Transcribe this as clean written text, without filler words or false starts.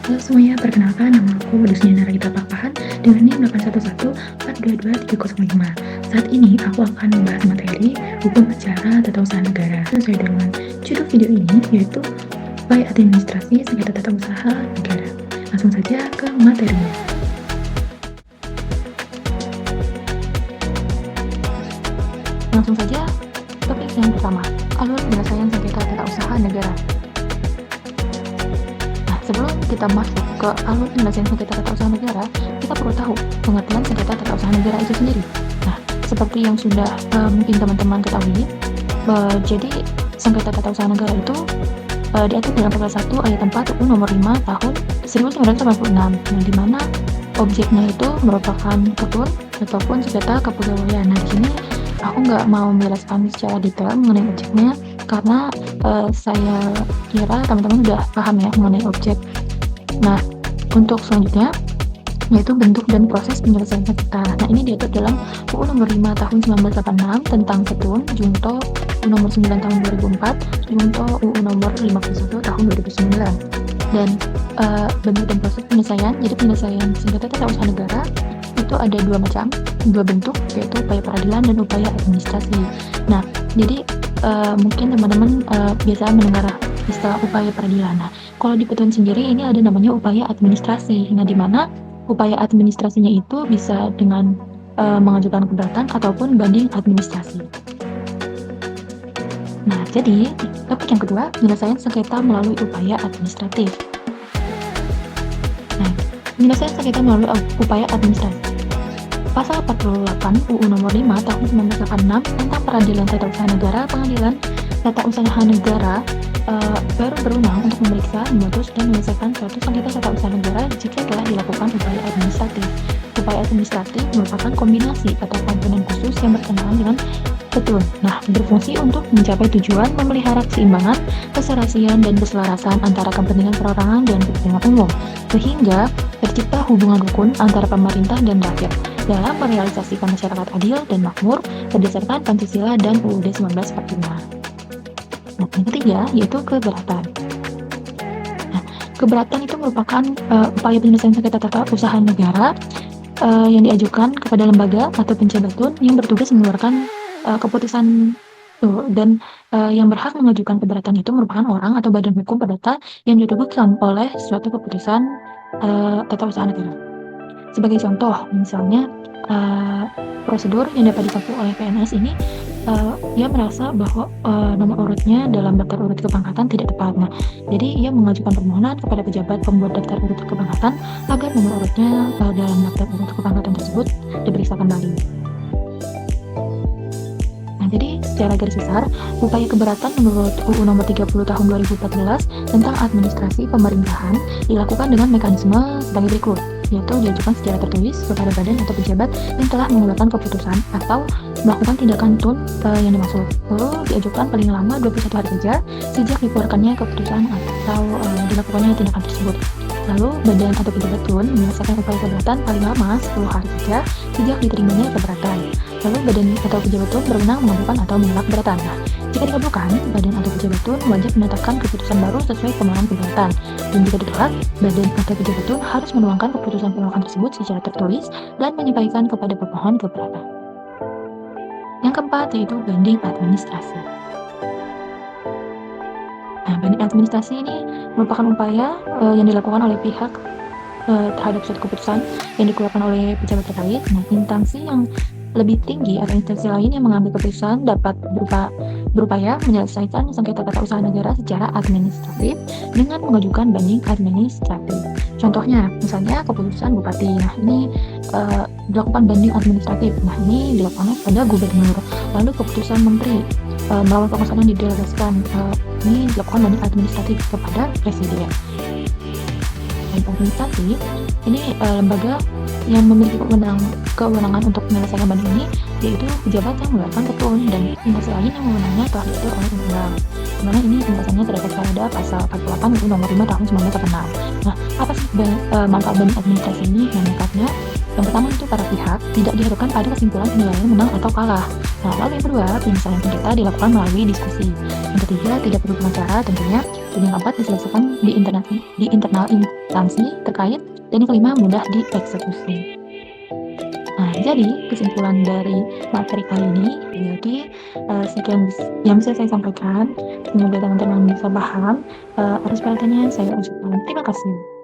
Halo semuanya, perkenalkan nama aku Dusniana Ragita Pakpahan dengan NIM 811422305. Saat ini aku akan membahas materi hukum acara tata usaha negara sesuai dengan judul video ini, yaitu upaya administrasi sengketa tata usaha negara. Langsung saja ke materinya. Langsung saja topik yang pertama, alur penyelesaian sengketa tata usaha negara. Sebelum kita masuk ke alur penyelesaian sengketa tata usaha negara, kita perlu tahu pengertian sengketa tata usaha negara itu sendiri. Nah, seperti yang sudah mungkin teman-teman ketahui, jadi sengketa tata usaha negara itu diatur dalam pasal 1 ayat 4 UU nomor 5 tahun 1986, nah, di mana objeknya itu merupakan ketun ataupun sengketa kepegawaian. Nah, di sini aku nggak mau menjelaskan secara detail mengenai objeknya, karena saya kira teman-teman sudah paham ya mengenai objek. Nah, untuk selanjutnya yaitu bentuk dan proses penyelesaian sengketa. Nah, ini diatur dalam UU nomor 5 tahun 1986 tentang ketun, junto UU nomor 9 tahun 2004, junto UU nomor 51 tahun 2009. Dan bentuk dan proses penyelesaian, jadi penyelesaian sengketa tata usaha negara itu ada dua bentuk, yaitu upaya peradilan dan upaya administrasi. Nah, jadi mungkin teman-teman biasa mendengar istilah upaya peradilan. Nah, kalau di petun sendiri ini ada namanya upaya administrasi. Nah, di mana upaya administrasinya itu bisa dengan mengajukan keberatan ataupun banding administrasi. Nah, jadi topik yang kedua, penyelesaian sengketa melalui upaya administratif. Nah, penyelesaian sengketa melalui upaya administratif. Pasal 48 UU nomor 5 tahun 1986 tentang peradilan tata usaha negara, pengadilan tata usaha negara baru berwenang untuk memeriksa, memutus, dan menyelesaikan suatu sengketa tata usaha negara jika telah dilakukan upaya administratif. Upaya administratif merupakan kombinasi atau komponen khusus yang berkenaan dengan petun. Nah, berfungsi untuk mencapai tujuan memelihara keseimbangan, keserasian, dan keselarasan antara kepentingan perorangan dan kepentingan umum, sehingga tercipta hubungan rukun antara pemerintah dan rakyat dalam merealisasikan masyarakat adil dan makmur berdasarkan Pancasila dan UUD 1945. Nah, yang ketiga yaitu keberatan. Nah, keberatan itu merupakan upaya penyelesaian sengketa tata usaha negara yang diajukan kepada lembaga atau pencabatun yang bertugas mengeluarkan keputusan dan yang berhak mengajukan keberatan itu merupakan orang atau badan hukum perdata yang didudukkan oleh suatu keputusan tata usaha negara. Sebagai contoh, misalnya prosedur yang dapat ditempuh oleh PNS ini, ia merasa bahwa nomor urutnya dalam daftar urut kepangkatan tidak tepat. Nah, jadi ia mengajukan permohonan kepada pejabat pembuat daftar urut kepangkatan agar nomor urutnya dalam daftar urut kepangkatan tersebut diperiksa kembali. Jadi secara garis besar, upaya keberatan menurut UU nomor 30 tahun 2014 tentang administrasi pemerintahan dilakukan dengan mekanisme sebagai berikut, yaitu diajukan secara tertulis kepada badan atau pejabat yang telah mengeluarkan keputusan atau melakukan tindakan tun yang dimaksud. Lalu diajukan paling lama 21 hari kerja sejak dikeluarkannya keputusan atau dilakukannya tindakan tersebut. Lalu badan atau pejabat tun menyelesaikan upaya keberatan paling lama 10 hari kerja sejak diterimanya keberatan. Lalu badan atau pejabat tun berwenang mengajukan atau menolak keberatan. Nah, jika dikabulkan, badan atau pejabat tun wajib menetapkan keputusan baru sesuai permohonan keberatan. Dan jika ditolak, badan atau pejabat tun harus menuangkan keputusan penolakan tersebut secara tertulis dan menyampaikan kepada pemohon keberatan. Yang keempat yaitu banding administrasi. Nah, banding administrasi ini merupakan upaya yang dilakukan oleh pihak terhadap suatu keputusan yang dikeluarkan oleh pejabat terkait. Nah, instansi yang lebih tinggi atau instansi lain yang mengambil keputusan dapat berupaya menyelesaikan sengketa tata usaha negara secara administratif dengan mengajukan banding administratif. Contohnya, misalnya keputusan bupati. Nah, ini dilakukan banding administratif. Nah, ini dilakukan pada gubernur. Lalu keputusan menteri melawan pengusahaan didelegasikan. Ini dilakukan banding administratif kepada presiden. Dan administrasi ini lembaga yang memiliki kewenangan untuk menyelesaikan banding ini, yaitu pejabat yang mengeluarkan ketun, dan instansi lain yang wewenangnya telah diatur oleh undang-undang. Dimana ini penjelasannya terdapat pada pasal 48 UU nomor 5 tahun 1986. Nah, apa sih manfaat banding administrasi ini? Manfaatnya Yang pertama itu para pihak tidak diharapkan pada kesimpulan penilaian menang atau kalah. Nah, lalu yang kedua, penyelesaian sengketa dilakukan melalui diskusi. Yang ketiga, tidak perlu pengacara tentunya. Dan yang keempat, diselesaikan di internal instansi terkait. Dan yang kelima, mudah dieksekusi. Nah, jadi kesimpulan dari materi kali ini, jadi sekian yang bisa saya sampaikan. Semoga teman-teman bisa paham. Atas perhatiannya saya ucapkan terima kasih.